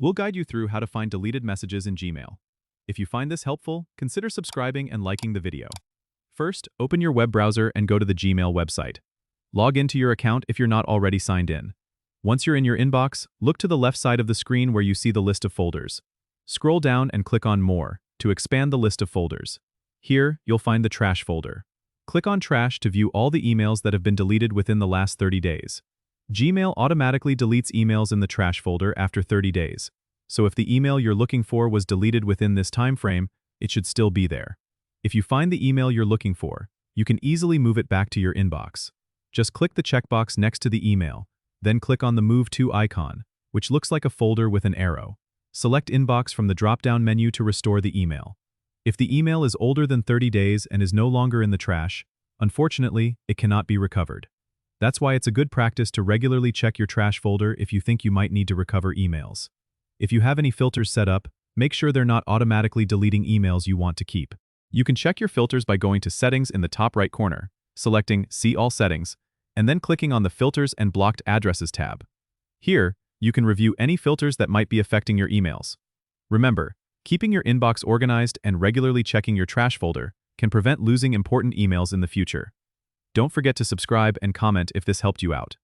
We'll guide you through how to find deleted messages in Gmail. If you find this helpful, consider subscribing and liking the video. First, open your web browser and go to the Gmail website. Log into your account if you're not already signed in. Once you're in your inbox, look to the left side of the screen where you see the list of folders. Scroll down and click on More to expand the list of folders. Here, you'll find the Trash folder. Click on Trash to view all the emails that have been deleted within the last 30 days. Gmail automatically deletes emails in the Trash folder after 30 days. So if the email you're looking for was deleted within this time frame, it should still be there. If you find the email you're looking for, you can easily move it back to your inbox. Just click the checkbox next to the email, then click on the Move To icon, which looks like a folder with an arrow. Select Inbox from the drop-down menu to restore the email. If the email is older than 30 days and is no longer in the trash, unfortunately, it cannot be recovered. That's why it's a good practice to regularly check your trash folder if you think you might need to recover emails. If you have any filters set up, make sure they're not automatically deleting emails you want to keep. You can check your filters by going to Settings in the top right corner, selecting See All Settings, and then clicking on the Filters and Blocked Addresses tab. Here, you can review any filters that might be affecting your emails. Remember, keeping your inbox organized and regularly checking your trash folder can prevent losing important emails in the future. Don't forget to subscribe and comment if this helped you out.